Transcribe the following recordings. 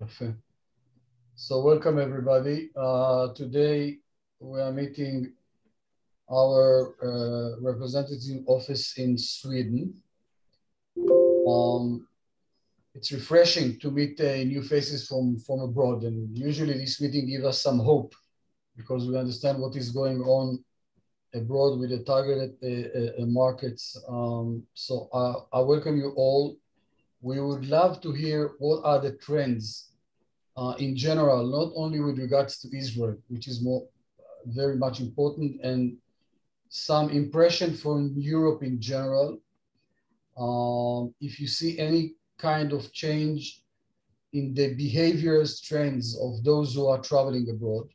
Okay. So welcome everybody. Today we are meeting our representative office in Sweden. It's refreshing to meet new faces from abroad, and usually this meeting gives us some hope because we understand what is going on abroad with the targeted markets. So I welcome you all. We would love to hear what are the trends in general, not only with regards to Israel, which is very much important, and some impression from Europe in general. If you see any kind of change in the behaviors, trends of those who are traveling abroad.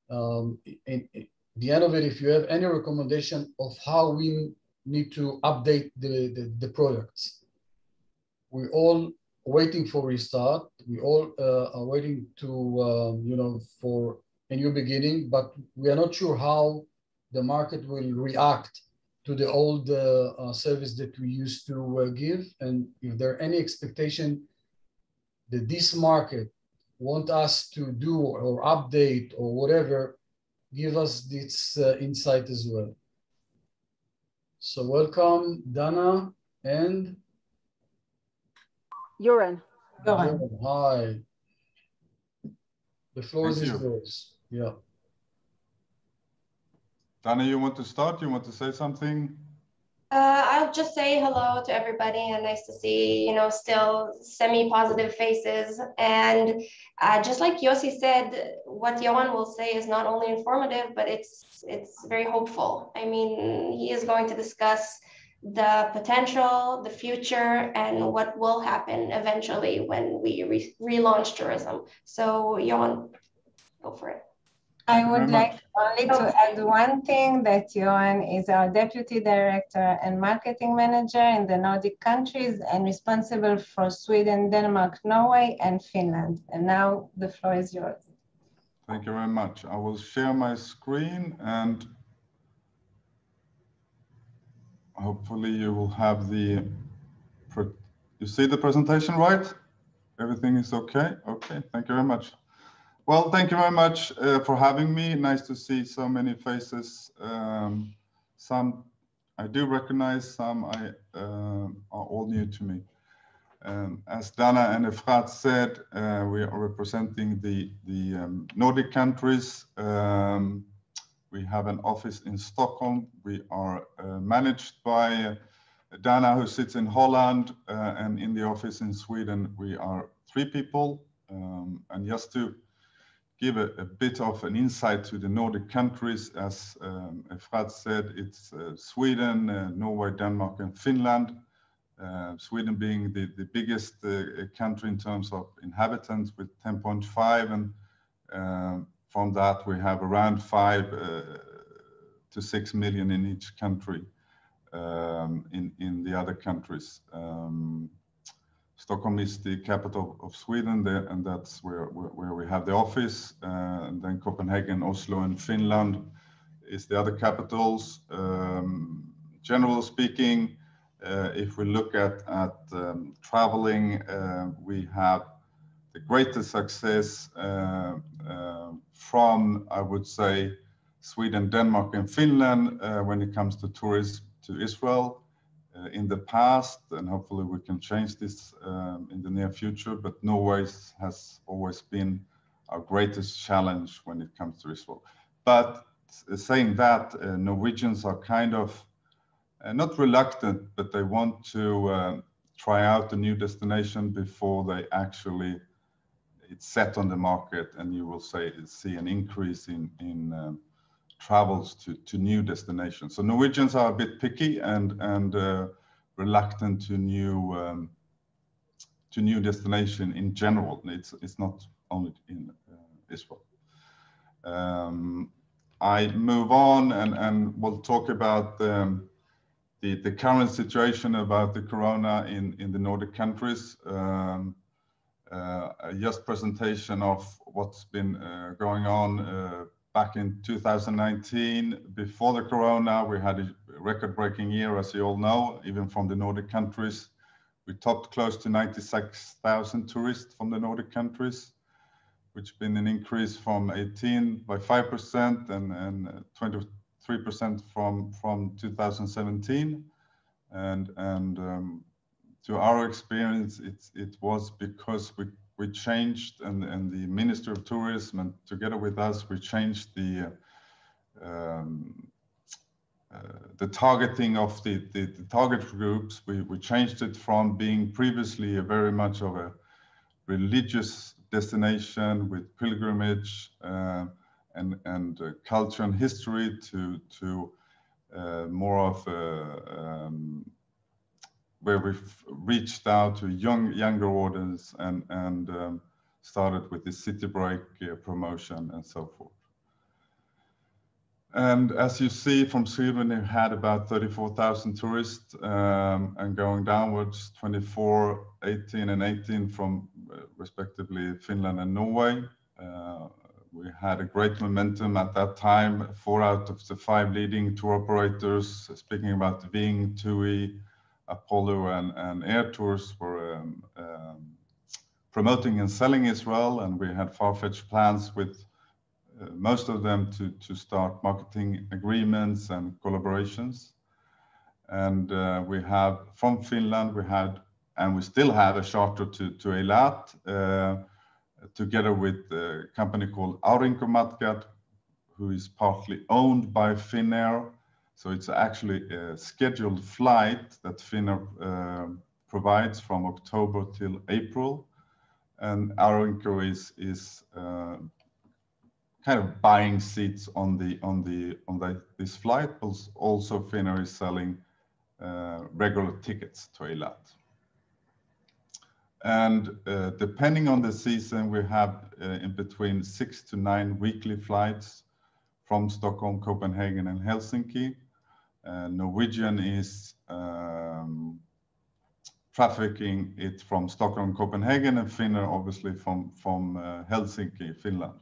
The end of it, if you have any recommendation of how we need to update the products. We're all waiting for restart. We all are waiting to, for a new beginning, but we are not sure how the market will react to the old service that we used to give. And if there are any expectation that this market want us to do or update or whatever, give us this insight as well. So welcome, Dana and Yoran. Hi. The floor is yours. Yeah. Dana, you want to start? You want to say something? I'll just say hello to everybody and nice to see, still semi-positive faces. And just like Yossi said, what Yohan will say is not only informative, but it's very hopeful. I mean, he is going to discuss the potential, the future, and what will happen eventually when we relaunch tourism. So Yohan, go for it. I would like only to add one thing, that Yohan is our Deputy Director and Marketing Manager in the Nordic countries and responsible for Sweden, Denmark, Norway, and Finland. And now the floor is yours. Thank you very much. I will share my screen and hopefully you will have you see the presentation, right? Everything is okay? Okay, thank you very much. Well, thank you very much for having me. Nice to see so many faces. Some I do recognize, some are all new to me. As Dana and Efrat said, we are representing the Nordic countries. We have an office in Stockholm. We are managed by Dana, who sits in Holland, and in the office in Sweden, we are 3 people. And just to give a bit of an insight to the Nordic countries, as Efrat said, it's Sweden, Norway, Denmark, and Finland. Sweden being the biggest country in terms of inhabitants with 10.5, and from that we have around 5 to 6 million in each country in the other countries. Stockholm is the capital of Sweden, and that's where we have the office. And then Copenhagen, Oslo, and Finland is the other capitals. Generally speaking, if we look at traveling, we have the greatest success from, I would say, Sweden, Denmark, and Finland when it comes to tourism to Israel. In the past, and hopefully we can change this in the near future, but Norway has always been our greatest challenge when it comes to Israel. But saying that, Norwegians are kind of not reluctant, but they want to try out a new destination before they actually it's set on the market, and you will see an increase in travels to new destinations. So Norwegians are a bit picky and reluctant to new destination in general. It's not only in Israel. I move on and we'll talk about the current situation about the corona in the Nordic countries. Just presentation of what's been going on back in 2019. Before the corona, we had a record-breaking year, as you all know, even from the Nordic countries. We topped close to 96,000 tourists from the Nordic countries, which has been an increase from 18 by 5% and 23% from 2017. And to our experience, it was because we changed, and the Minister of Tourism, and together with us, we changed the targeting of the target groups. We changed it from being previously a very much of a religious destination with pilgrimage and culture and history to more of a, where we've reached out to younger audience and started with the city break promotion and so forth. And as you see from Sweden, we had about 34,000 tourists and going downwards 24, 18 and 18 from respectively Finland and Norway. We had a great momentum at that time. 4 out of the 5 leading tour operators, speaking about Ving, TUI, Apollo and Air Tours, were promoting and selling Israel, and we had far-fetched plans with most of them to start marketing agreements and collaborations. And we have from Finland, we had, and we still have a charter to Eilat, together with a company called Aurinkomatkat, who is partly owned by Finnair. So it's actually a scheduled flight that Finnair provides from October till April. And Aurinko is kind of buying seats on this flight, but also Finnair is selling regular tickets to Eilat. And depending on the season, we have in between 6 to 9 weekly flights from Stockholm, Copenhagen, and Helsinki. Norwegian is trafficking it from Stockholm, Copenhagen, and Finnair obviously from Helsinki, Finland.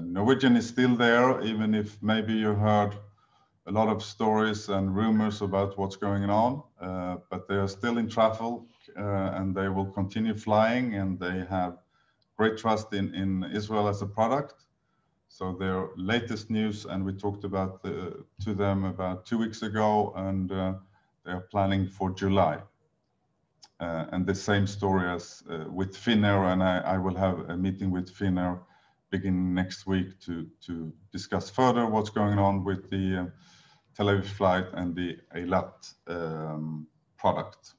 Norwegian is still there, even if maybe you heard a lot of stories and rumors about what's going on, but they are still in travel and they will continue flying, and they have great trust in Israel as a product. So their latest news, and we talked about to them about 2 weeks ago, and they are planning for July. And the same story as with Finnair, and I will have a meeting with Finnair beginning next week to discuss further what's going on with the Tel Aviv flight and the Eilat product.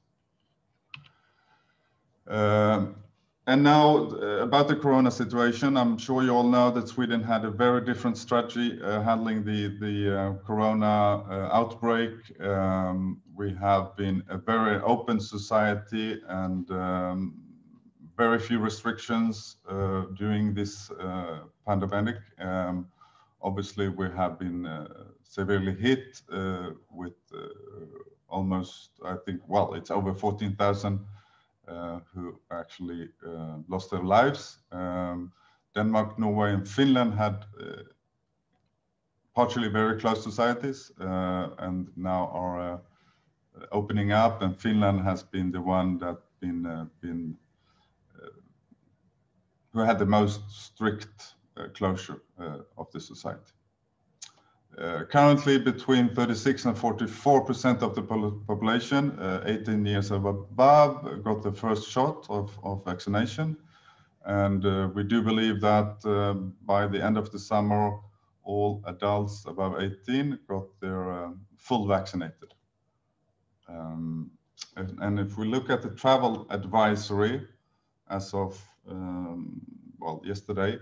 And now about the Corona situation, I'm sure you all know that Sweden had a very different strategy handling the Corona outbreak. We have been a very open society and very few restrictions during this pandemic. Obviously, we have been severely hit with almost, I think, well, it's over 14,000 who actually lost their lives. Denmark, Norway, and Finland had partially very closed societies and now are opening up, and Finland has been the one that who had the most strict closure of the society. Currently, between 36 and 44% of the population, 18 years and above, got the first shot of vaccination. And we do believe that by the end of the summer, all adults above 18 got their full vaccinated. And if we look at the travel advisory as of, well, yesterday,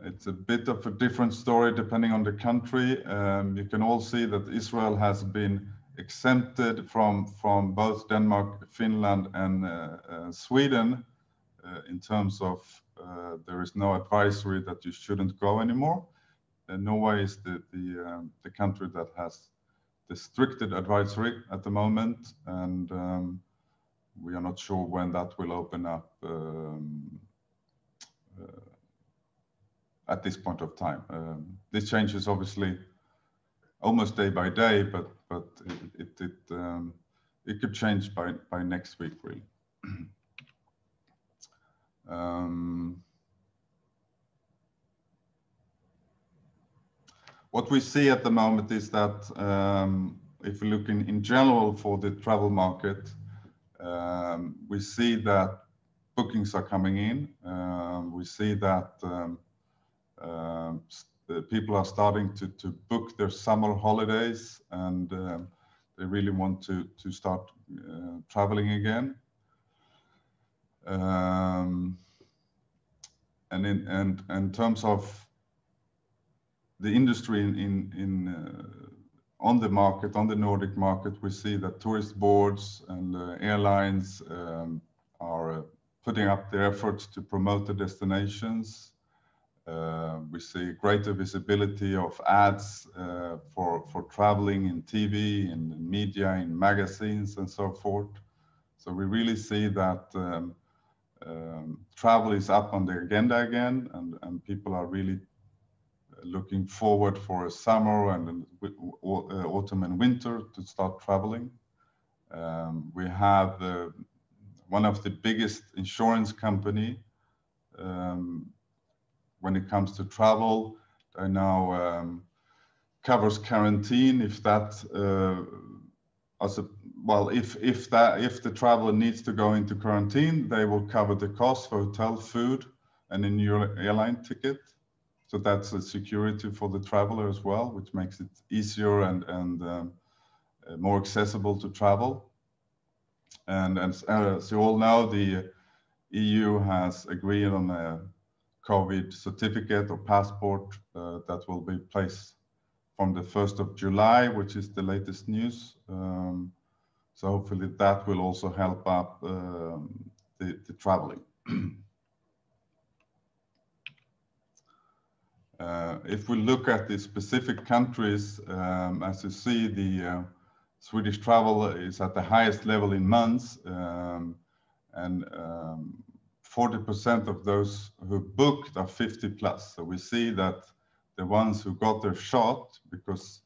it's a bit of a different story depending on the country. You can all see that Israel has been exempted from both Denmark, Finland, and Sweden in terms of there is no advisory that you shouldn't go anymore. Norway is the country that has the stricted advisory at the moment, and we are not sure when that will open up at this point of time. This changes obviously almost day by day, but it could change by next week, really. What we see at the moment is that if we look in general for the travel market, we see that bookings are coming in. We see that the people are starting to book their summer holidays, and they really want to start traveling again. And in terms of the industry on the market, on the Nordic market, we see that tourist boards and airlines are putting up their efforts to promote the destinations. We see greater visibility of ads for traveling in TV, in media, in magazines, and so forth. So we really see that travel is up on the agenda again, and people are really looking forward for a summer and autumn and winter to start traveling. We have one of the biggest insurance company when it comes to travel. They now covers quarantine if that if the traveler needs to go into quarantine, they will cover the cost for hotel, food, and a new airline ticket. So that's a security for the traveler as well, which makes it easier and more accessible to travel. And as you all know, the EU has agreed on a COVID certificate or passport that will be placed from the 1st of July, which is the latest news. So hopefully that will also help up the traveling. If we look at the specific countries, as you see, the Swedish travel is at the highest level in months, and 40% of those who booked are 50 plus. So we see that the ones who got their shot, because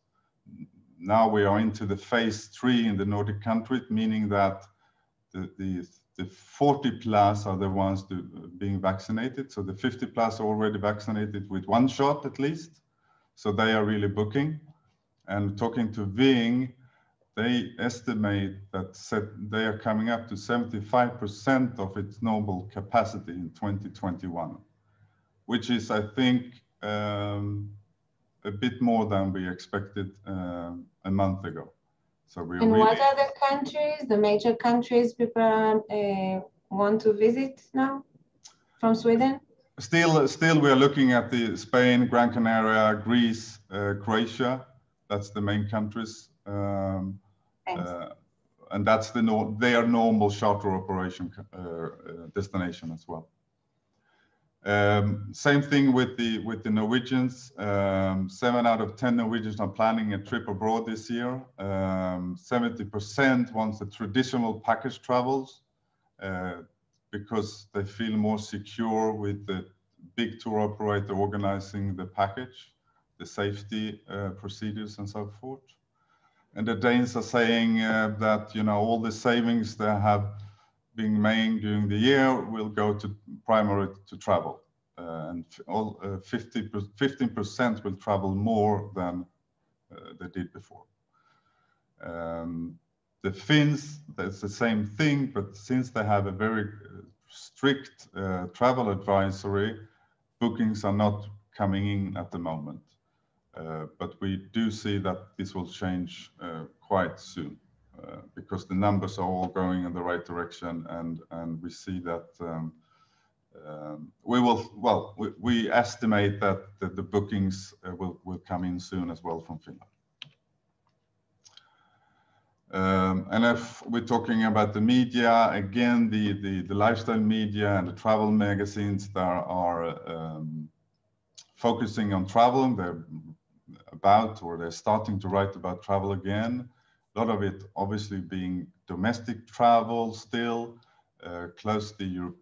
now we are into the phase 3 in the Nordic countries, meaning that the 40 plus are the ones being vaccinated. So the 50 plus are already vaccinated with 1 shot at least. So they are really booking. And talking to Ving, they estimate that they are coming up to 75% of its normal capacity in 2021, which is, I think, a bit more than we expected a month ago. So we and really... what are the countries, the major countries people want to visit now from Sweden? Still we are looking at the Spain, Gran Canaria, Greece, Croatia. That's the main countries. And that's their normal charter operation destination as well. Same thing with the Norwegians. 7 out of 10 Norwegians are planning a trip abroad this year. 70% wants the traditional package travels because they feel more secure with the big tour operator organizing the package, the safety procedures and so forth. And the Danes are saying that, you know, all the savings they have been made during the year will go to primarily to travel. And 15% will travel more than they did before. The Finns, that's the same thing, but since they have a very strict travel advisory, bookings are not coming in at the moment. But we do see that this will change quite soon because the numbers are all going in the right direction, and we see that we estimate that the bookings will come in soon as well from Finland. And if we're talking about the media, again, the lifestyle media and the travel magazines that are focusing on travel, they're starting to write about travel again. A lot of it obviously being domestic travel still, close to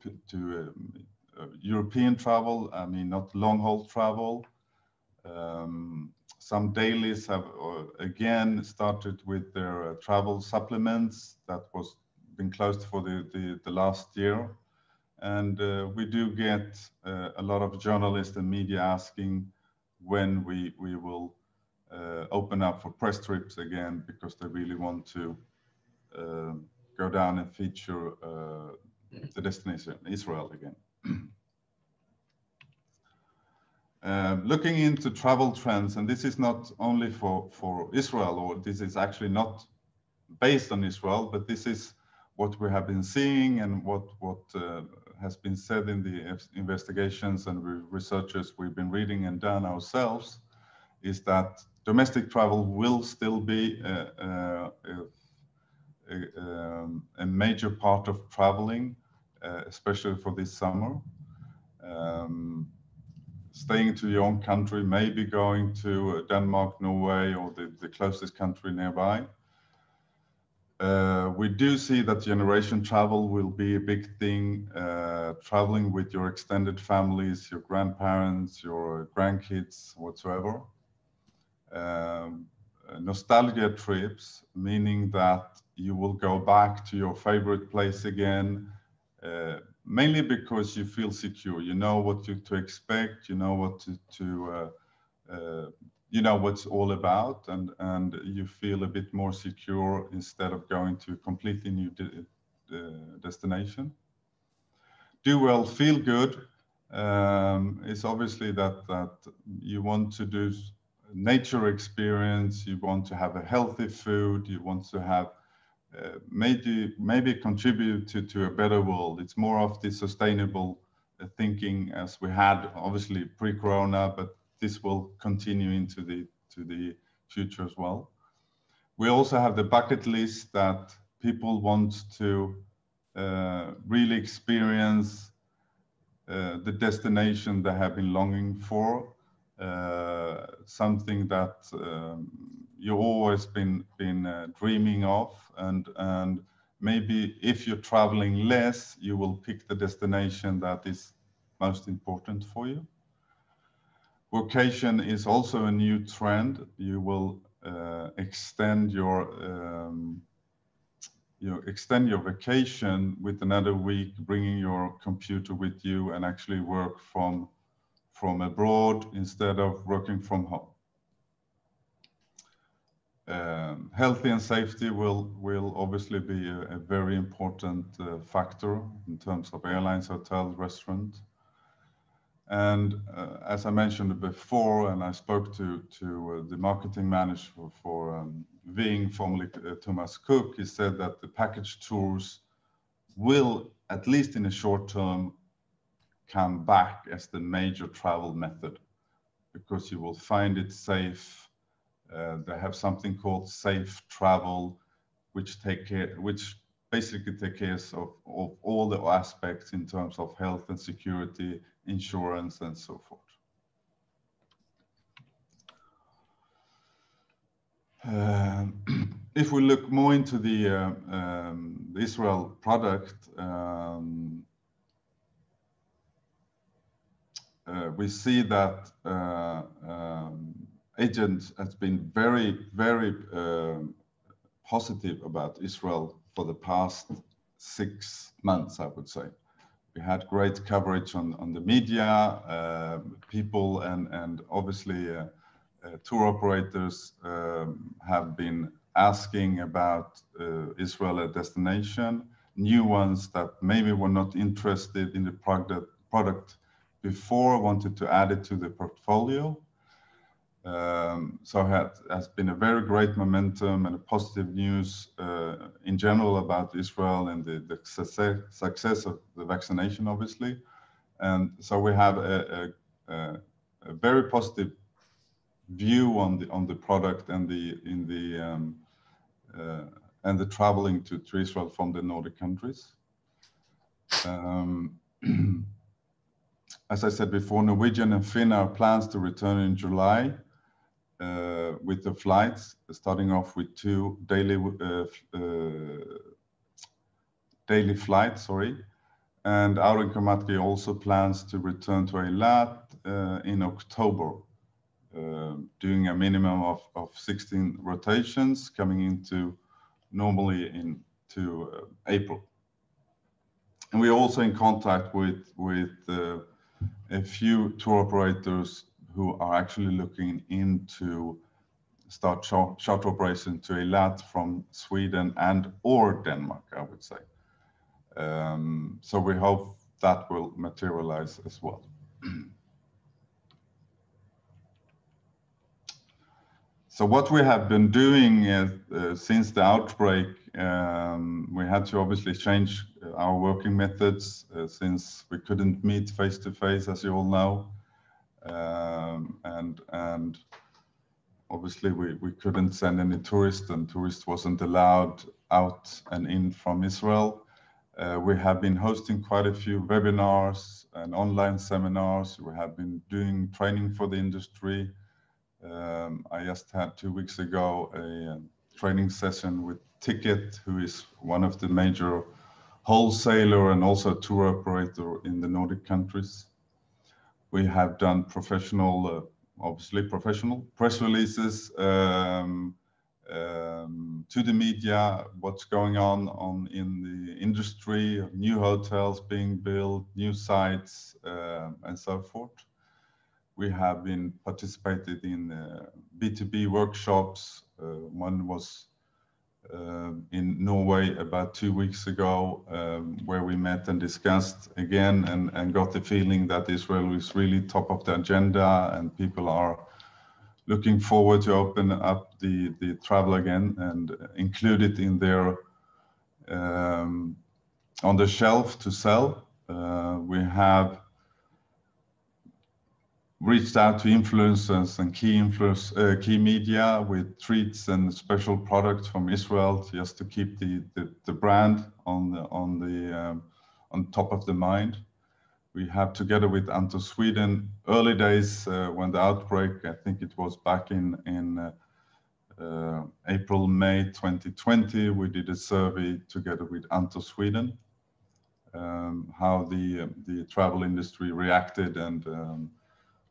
European travel, I mean, not long haul travel. some dailies have again started with their travel supplements that was been closed for the last year. And we do get a lot of journalists and media asking when we will open up for press trips again, because they really want to go down and feature the destination Israel again. Looking into travel trends, and this is not only for Israel, or this is actually not based on Israel, but this is what we have been seeing and what has been said in the investigations and researches we've been reading and done ourselves, is that domestic travel will still be a major part of traveling, especially for this summer. Staying to your own country, maybe going to Denmark, Norway, or the closest country nearby. We do see that generation travel will be a big thing, traveling with your extended families, your grandparents, your grandkids, whatsoever. Nostalgia trips, meaning that you will go back to your favorite place again, mainly because you feel secure. You know what to expect, you know what you know what's all about, and you feel a bit more secure instead of going to a completely new destination. Do well, feel good. It's obviously that you want to do nature experience, you want to have a healthy food, you want to have maybe contribute to a better world. It's more of the sustainable thinking as we had obviously pre-corona, but this will continue into the future as well. We also have the bucket list that people want to really experience the destination they have been longing for, something that you've always been dreaming of, and maybe if you're traveling less, you will pick the destination that is most important for you. Vacation is also a new trend. You will extend your vacation with another week, bringing your computer with you and actually work from abroad instead of working from home. Healthy and safety will obviously be a very important factor in terms of airlines, hotels, restaurants. And as I mentioned before, and I spoke to the marketing manager for Ving, formerly Thomas Cook, he said that the package tours will, at least in a short term, come back as the major travel method, because you will find it safe. They have something called safe travel, which basically take care of all the aspects in terms of health and security, insurance, and so forth. If we look more into the Israel product, we see that agents has been very, very positive about Israel for the past 6 months, I would say. We had great coverage on the media, people and obviously tour operators have been asking about Israel as a destination, new ones that maybe were not interested in the product before, wanted to add it to the portfolio. So it has been a very great momentum and a positive news in general about Israel and the success of the vaccination, obviously. And so we have a very positive view on the product and the traveling to Israel from the Nordic countries. As I said before, Norwegian and Finnair plans to return in July with the flights, starting off with 2 daily flights, and Aurinkomatki also plans to return to Eilat in October. doing a minimum of 16 rotations, coming into normally into April. And we're also in contact with a few tour operators who are actually looking into start charter operation to Eilat from Sweden and or Denmark, I would say. So we hope that will materialize as well. So what we have been doing is, since the outbreak, we had to obviously change our working methods since we couldn't meet face to face, as you all know. And obviously we couldn't send any tourists, and tourists wasn't allowed out and in from Israel. We have been hosting quite a few webinars and online seminars. We have been doing training for the industry. I just had 2 weeks ago a training session with Ticket, who is one of the major wholesaler and also tour operator in the Nordic countries. We have done professional, obviously professional press releases to the media, what's going on in the industry, new hotels being built, new sites, and so forth. We have been participated in B2B workshops. One was in Norway about 2 weeks ago, where we met and discussed again and got the feeling that Israel is really top of the agenda and people are looking forward to open up the travel again and include it in their on the shelf to sell. We have reached out to influencers and key media with treats and special products from Israel, just to keep the brand on top of the mind. We have, together with Anto Sweden, early days when the outbreak, I think it was back in April, May 2020, we did a survey together with Anto Sweden, how the travel industry reacted, and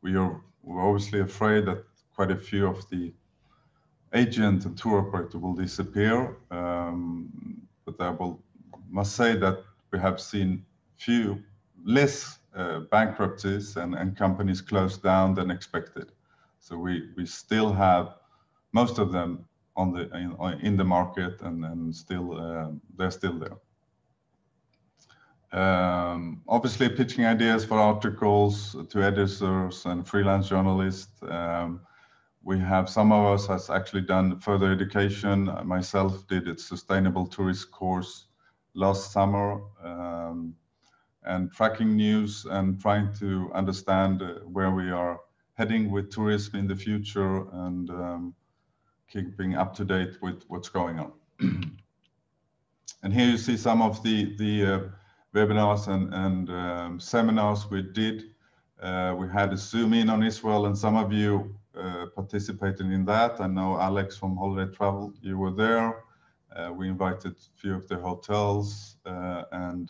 we're obviously afraid that quite a few of the agents and tour operators will disappear. But I must say that we have seen less bankruptcies and companies closed down than expected. So we still have most of them in the market, and still they're still there. Obviously pitching ideas for articles to editors and freelance journalists. We have, some of us has actually done further education. Myself did a sustainable tourist course last summer, and tracking news and trying to understand where we are heading with tourism in the future, and keeping up to date with what's going on. And here you see some of the webinars and seminars we did. We had a zoom in on Israel, and some of you participated in that. I know Alex from Holiday Travel, you were there. We invited a few of the hotels and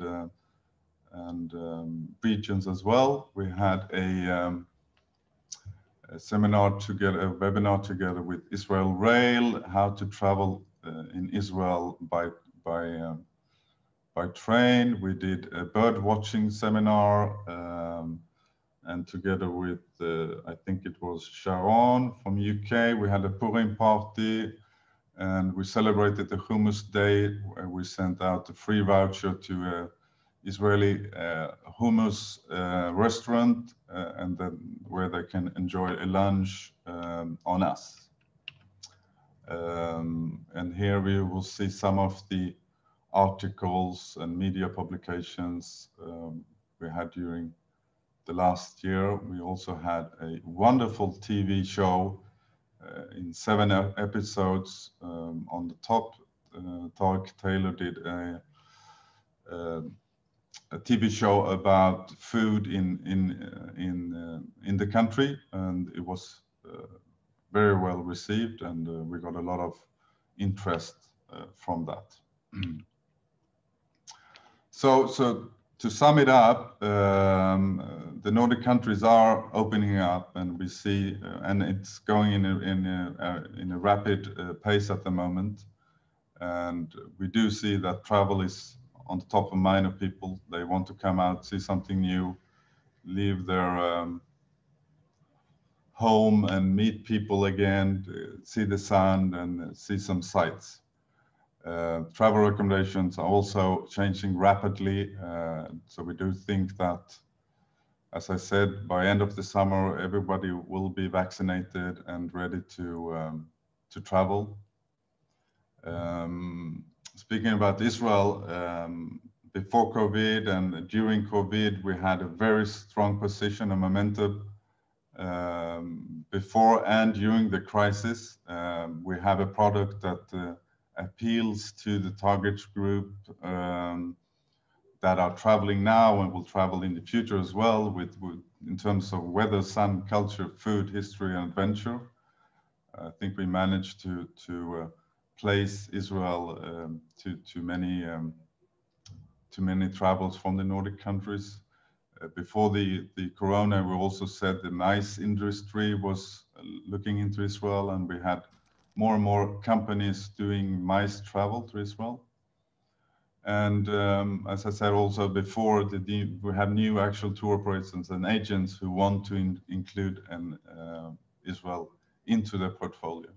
regions as well. We had a seminar together, a webinar together with Israel Rail, how to travel in Israel by train. We did a bird watching seminar, and together with, I think it was Sharon from UK, we had a Purim party, and we celebrated the Hummus Day, where we sent out a free voucher to a Israeli hummus restaurant, and then where they can enjoy a lunch on us. And here we will see some of the articles and media publications we had during the last year. We also had a wonderful TV show in 7 episodes. On the top, Tarek Taylor did a TV show about food in the country, and it was very well received, and we got a lot of interest from that. So to sum it up, the Nordic countries are opening up, and we see, and it's going in a rapid pace at the moment. And we do see that travel is on the top of mind of people. They want to come out, see something new, leave their home and meet people again, see the sun and see some sights. Travel recommendations are also changing rapidly. So we do think that, as I said, by end of the summer, everybody will be vaccinated and ready to travel. Speaking about Israel, before COVID and during COVID, we had a very strong position and momentum. Before and during the crisis, we have a product that appeals to the target group that are traveling now and will travel in the future as well, with in terms of weather, sun, culture, food, history, and adventure. I think we managed to place Israel to many travels from the Nordic countries. Before the corona, we also said the MICE industry was looking into Israel, and we had more and more companies doing MICE travel to Israel. And as I said also before, we have new actual tour operators and agents who want to include Israel into their portfolio.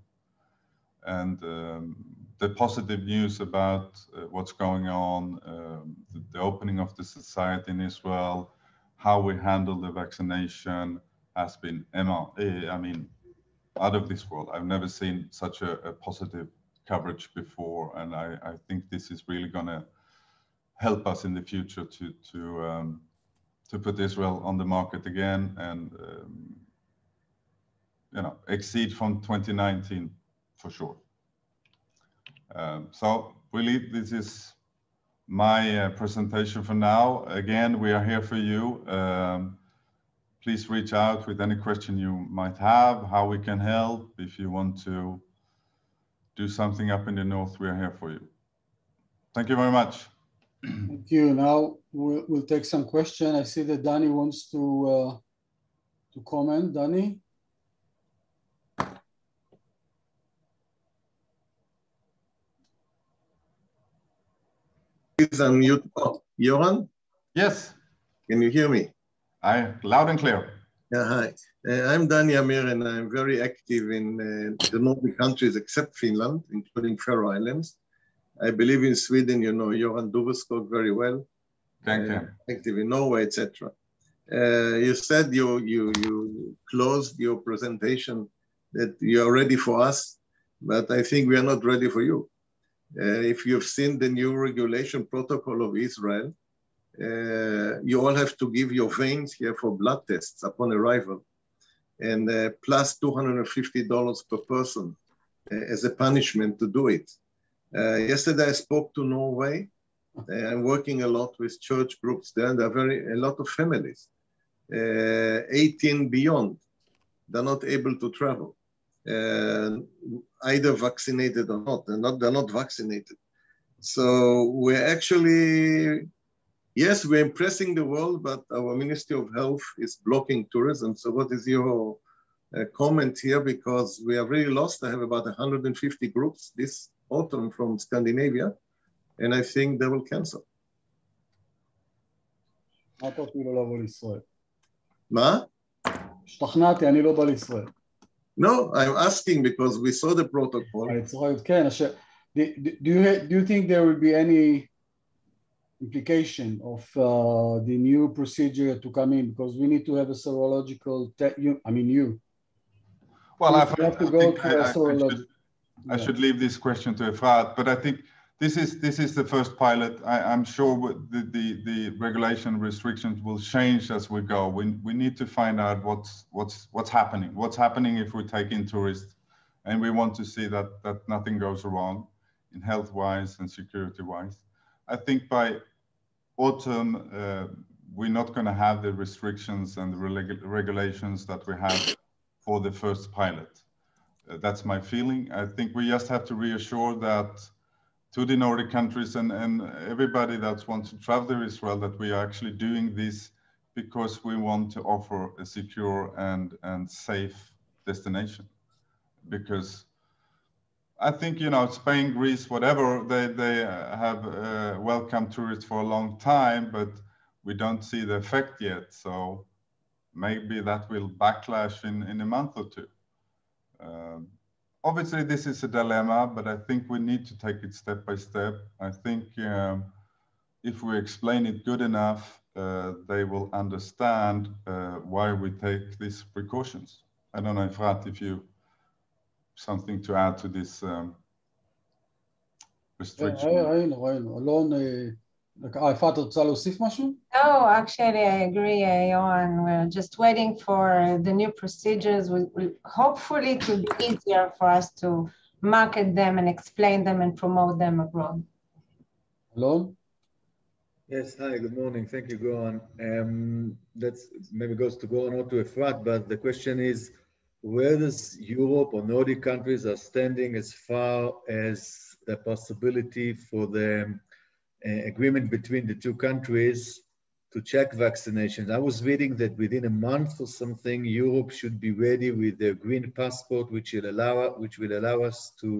And the positive news about what's going on, the opening of the society in Israel, how we handle the vaccination has been, I mean, out of this world. I've never seen such a positive coverage before, and I think this is really going to help us in the future to put Israel on the market again and exceed from 2019 for sure. So really, this is my presentation for now. Again, we are here for you. Please reach out with any question you might have, how we can help. If you want to do something up in the north, we are here for you. Thank you very much. Thank you. Now we'll take some questions. I see that Danny wants to comment. Danny? Please unmute. Oh, Yoran? Yes. Can you hear me? Loud and clear. Yeah, hi. I'm Danny Amir, and I'm very active in the Nordic countries except Finland, including Faroe Islands. I believe in Sweden, you know Yoran Duveskog very well. Thank you. Active in Norway, etc. You said you closed your presentation that you are ready for us, but I think we are not ready for you. If you've seen the new regulation protocol of Israel, you all have to give your veins here for blood tests upon arrival, and plus $250 per person as a punishment to do it. Yesterday I spoke to Norway. I'm working a lot with church groups there, and there are a lot of families, 18 beyond. They're not able to travel, either vaccinated or not. They're not vaccinated. So we're actually, yes, we're impressing the world, but our Ministry of Health is blocking tourism. So what is your comment here? Because we are really lost. I have about 150 groups this autumn from Scandinavia, and I think they will cancel. מה? השתכנעתי, אני לא בא לישראל. No, I'm asking because we saw the protocol. Do you think there will be any implication of the new procedure to come in? Because we need to have a serological, Well, I have to go through a serological. I should leave this question to Efrat, but I think this is the first pilot. I'm sure the regulation restrictions will change as we go. We need to find out what's happening. What's happening if we take in tourists, and we want to see that nothing goes wrong in health-wise and security-wise. I think by autumn we're not going to have the restrictions and the regulations that we have for the first pilot. That's my feeling. I think we just have to reassure that to the Nordic countries and everybody that wants to travel to Israel that we are actually doing this because we want to offer a secure and safe destination. Because I think, you know, Spain, Greece, whatever, they have welcomed tourists for a long time, but we don't see the effect yet. So maybe that will backlash in a month or two. Obviously, this is a dilemma, but I think we need to take it step by step. I think if we explain it good enough, they will understand why we take these precautions. I don't know, Efrat, if you something to add to this restriction. ראינו. אלון, אפרת, רוצה להוסיף משהו? No, actually, I agree, Yohan. We're just waiting for the new procedures. Hopefully it will be easier for us to market them and explain them and promote them abroad. אלון? Yes, hi, good morning. Thank you, Gרוman. That maybe goes to Gרוman or to Efrat, but the question is, where does Europe or Nordic countries are standing as far as the possibility for the agreement between the two countries to check vaccinations? I was reading that within a month or something, Europe should be ready with their green passport, which will allow us to,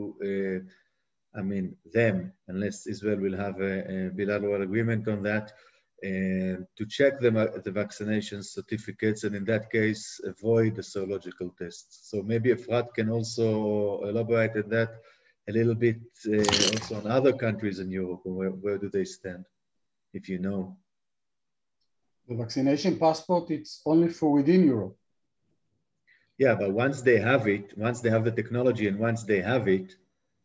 them, unless Israel will have a bilateral agreement on that, to check the vaccination certificates, and in that case, avoid the serological tests. So maybe Efrat can also elaborate on that a little bit, also on other countries in Europe, where do they stand, if you know? The vaccination passport, it's only for within Europe. Yeah, but once they have it, once they have the technology and once they have it,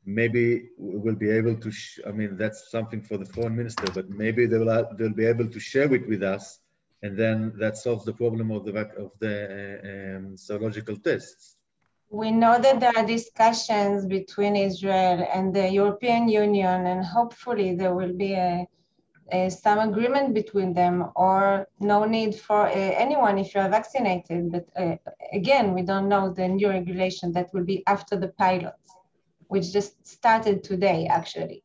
maybe we'll be able to, that's something for the foreign minister, but maybe they'll be able to share it with us, and then that solves the problem of the serological tests. We know that there are discussions between Israel and the European Union, and hopefully there will be some agreement between them, or no need for anyone if you are vaccinated. But again, we don't know the new regulation that will be after the pilots, which just started today, actually.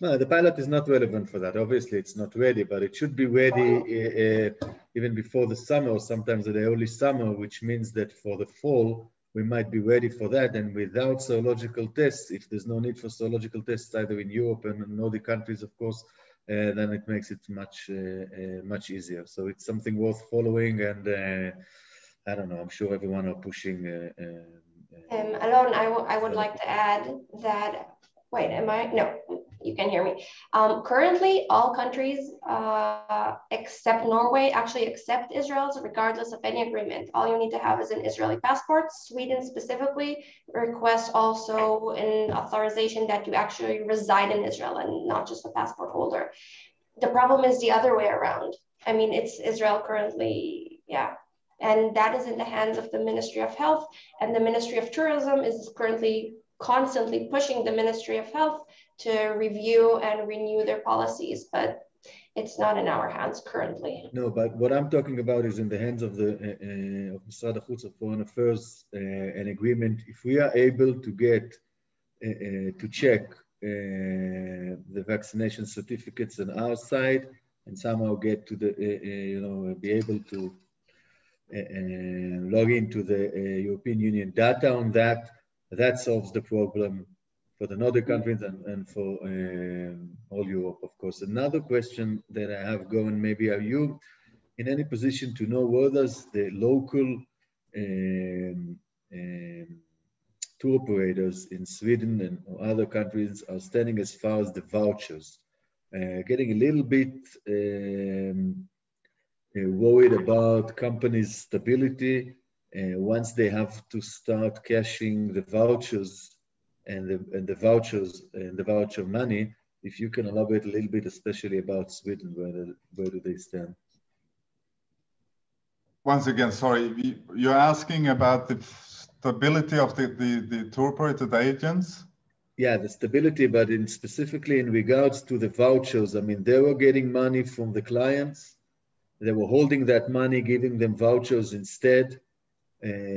No, the pilot is not relevant for that. Obviously, it's not ready, but it should be ready even before the summer, or sometimes in the early summer, which means that for the fall, we might be ready for that. And without serological tests, if there's no need for serological tests either in Europe and in Nordic countries, of course, then it makes it much easier. So it's something worth following, and I don't know, I'm sure everyone are pushing. Alon, I would like to add that, no, you can hear me. Currently, all countries except Norway actually accept Israel's regardless of any agreement. All you need to have is an Israeli passport. Sweden specifically requests also an authorization that you actually reside in Israel and not just a passport holder. The problem is the other way around. I mean, it's Israel currently, and that is in the hands of the Ministry of Health, and the Ministry of Tourism is currently constantly pushing the Ministry of Health to review and renew their policies, but it's not in our hands currently. No, but what I'm talking about is in the hands of the of Misrad HaChutz of Foreign Affairs, an agreement. If we are able to get to check the vaccination certificates on our side and somehow get to the be able to log into the European Union data on that, that solves the problem for the Nordic countries and for all Europe, of course. Another question that I have going, maybe, are you in any position to know where does the local tour operators in Sweden and other countries are standing as far as the vouchers? Getting a little bit worried about companies' stability once they have to start cashing the vouchers and the voucher money. If you can elaborate a little bit, especially about Sweden, where do they stand? Once again, sorry, you're asking about the stability of the tour operator agents? Yeah, the stability, but specifically in regards to the vouchers. I mean, they were getting money from the clients. They were holding that money, giving them vouchers instead.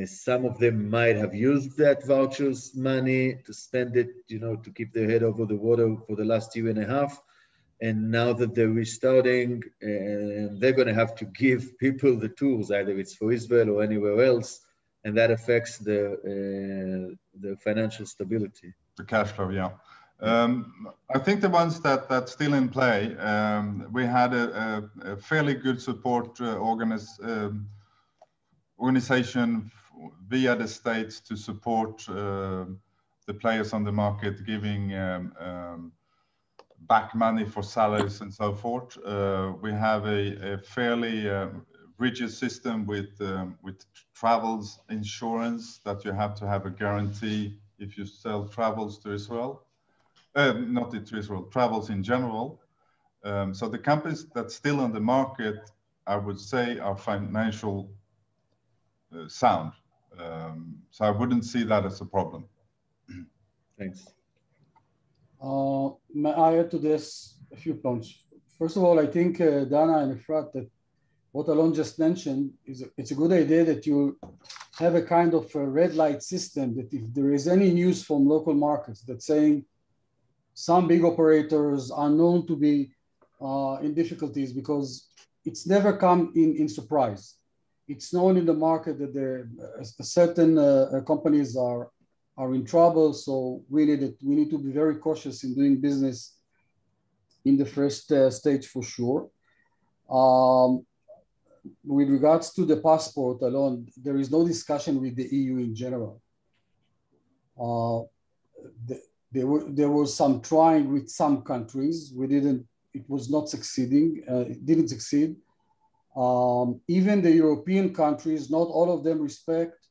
Some of them might have used that vouchers money to spend it, you know, to keep their head over the water for the last year and a half. And now that they're restarting, they're going to have to give people the tours, either it's for Israel or anywhere else, and that affects the financial stability. The cash flow, yeah. I think the ones that's still in play, we had a fairly good support organization via the states to support the players on the market, giving back money for salaries and so forth. We have a fairly rigid system with travels insurance that you have to have a guarantee if you sell travels to Israel. Not to Israel, travels in general. So the companies that's still on the market, I would say, are financial sound. So I wouldn't see that as a problem. Thanks. May I add to this a few points? First of all, I think Dana and Efrat, that what Alon just mentioned it's a good idea that you have a kind of a red light system, that if there is any news from local markets that's saying some big operators are known to be in difficulties, because it's never come in surprise. It's known in the market that certain companies are in trouble, so we need to be very cautious in doing business in the first stage for sure. With regards to the passport alone, there is no discussion with the EU in general. There was some trying with some countries. It was not succeeding. It didn't succeed. Even the European countries, not all of them respect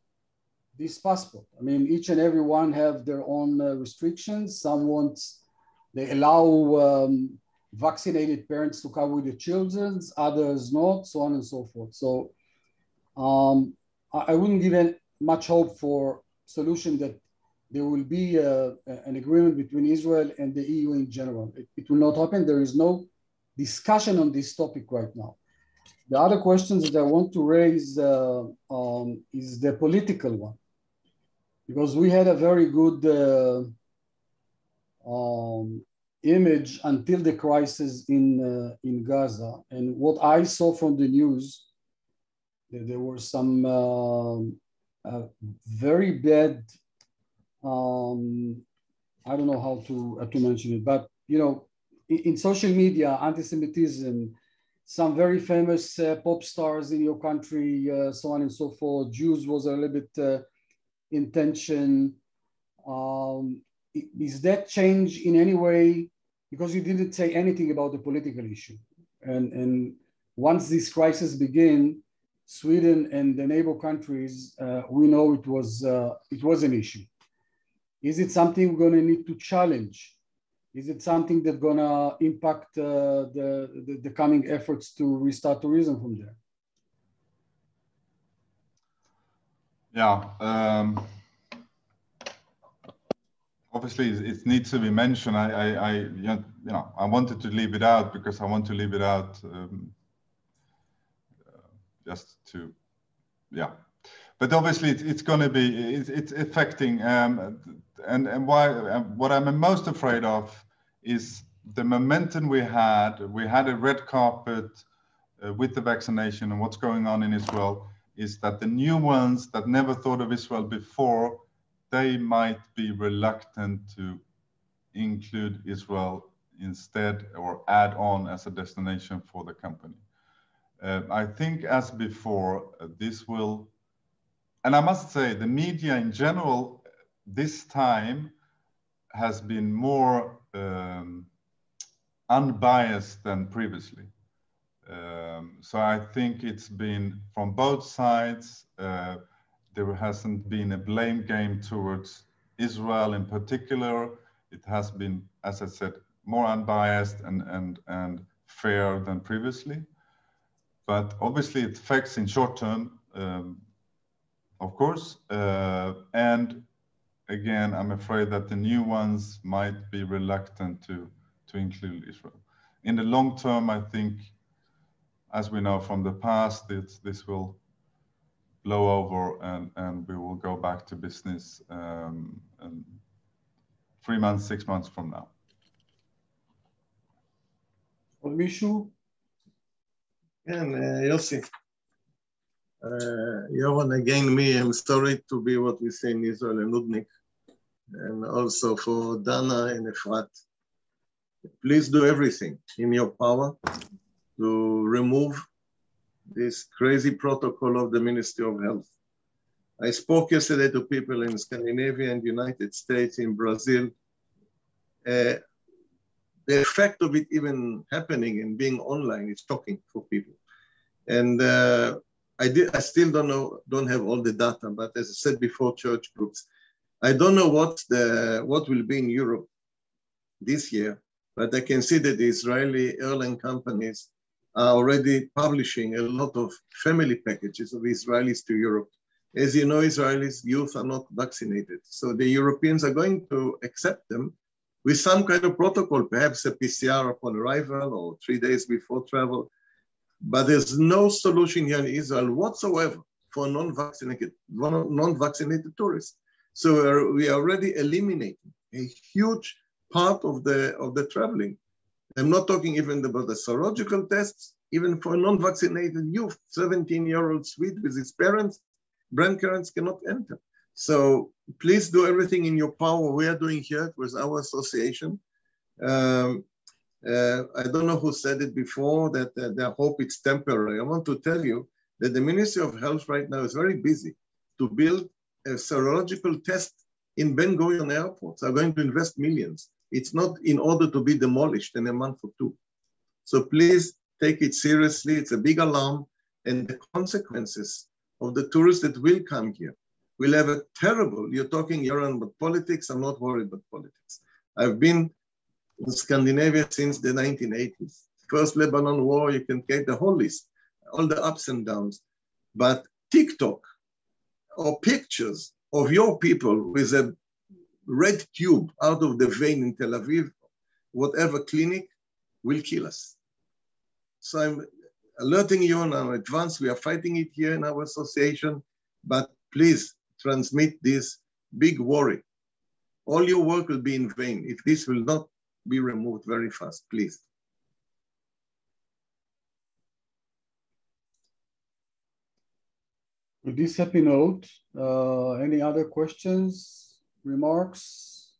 this passport. I mean, each and every one have their own restrictions. Some they allow vaccinated parents to come with their children, others not, so on and so forth. So I wouldn't give much hope for solution that there will be an agreement between Israel and the EU in general. It will not happen. There is no discussion on this topic right now. The other questions that I want to raise is the political one, because we had a very good image until the crisis in Gaza. And what I saw from the news, there were some very bad, I don't know how to mention it, but you know, in social media, anti-Semitism, some very famous pop stars in your country, so on and so forth. Jews was a little bit in tension. Is that change in any way? Because you didn't say anything about the political issue. And once this crisis began, Sweden and the neighbor countries, we know it was an issue. Is it something we're going to need to challenge? Is it something that's going to impact the coming efforts to restart tourism from there? Yeah. Obviously, it needs to be mentioned. I wanted to leave it out because I want to leave it out just to, yeah. But obviously, it's going to be, it's affecting, and what I'm most afraid of is the momentum we had. We had a red carpet with the vaccination, and what's going on in Israel is that the new ones that never thought of Israel before, they might be reluctant to include Israel instead or add on as a destination for the company. I think as before, this will, and I must say the media in general this time has been more unbiased than previously. So I think it's been from both sides. There hasn't been a blame game towards Israel in particular. It has been, as I said, more unbiased and fair than previously. But obviously it affects in short term, of course. And again, I'm afraid that the new ones might be reluctant to include Israel. In the long term, I think, as we know from the past, this will blow over and we will go back to business in 3 months, 6 months from now. עוד מישהו? כן, יוסי. Yovan, again, I'm sorry to be what we say in Israel, a nudnik, and also for Dana and Efrat. Please do everything in your power to remove this crazy protocol of the Ministry of Health. I spoke yesterday to people in Scandinavia and United States, in Brazil. The effect of it even happening and being online is shocking for people. And I still don't have all the data, but as I said before, church groups, I don't know what will be in Europe this year, but I can see that the Israeli airline companies are already publishing a lot of family packages of Israelis to Europe. As you know, Israelis youth are not vaccinated. So the Europeans are going to accept them with some kind of protocol, perhaps a PCR upon arrival or 3 days before travel. But there's no solution here in Israel whatsoever for non-vaccinated tourists. So we are already eliminating a huge part of the traveling. I'm not talking even about the serological tests, even for non-vaccinated youth, 17-year-old Swede with his parents, grandparents cannot enter. So please do everything in your power. We are doing here with our association. I don't know who said it before, that they hope it's temporary. I want to tell you that the Ministry of Health right now is very busy to build a serological test in Ben Gurion airports. Are going to invest millions. It's not in order to be demolished in a month or two. So please take it seriously. It's a big alarm, and the consequences of the tourists that will come here will have a terrible, you're talking, Yoran, about politics. I'm not worried about politics. I've been in Scandinavia since the 1980s. First Lebanon War, you can get the whole list, all the ups and downs. But TikTok or pictures of your people with a red tube out of the vein in Tel Aviv, whatever clinic, will kill us. So I'm alerting you in advance. We are fighting it here in our association, but please transmit this big worry. All your work will be in vain if this will not be removed very fast, please. With this happy note, any other questions, remarks?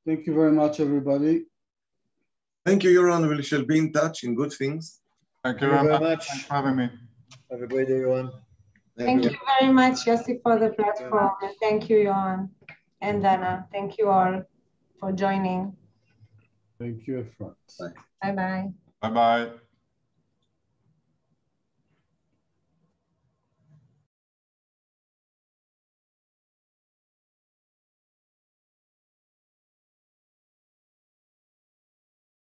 Thank you very much, everybody. Thank you, Yoran. We shall be in touch in good things. Thank you very much. Thanks for having me. Have a great day, Yoran. Thank you very much, Yossi, for the platform. And thank you, Yohan and Dana. Thank you all for joining. Thank you, Efrat. Bye. Bye-bye. Bye-bye.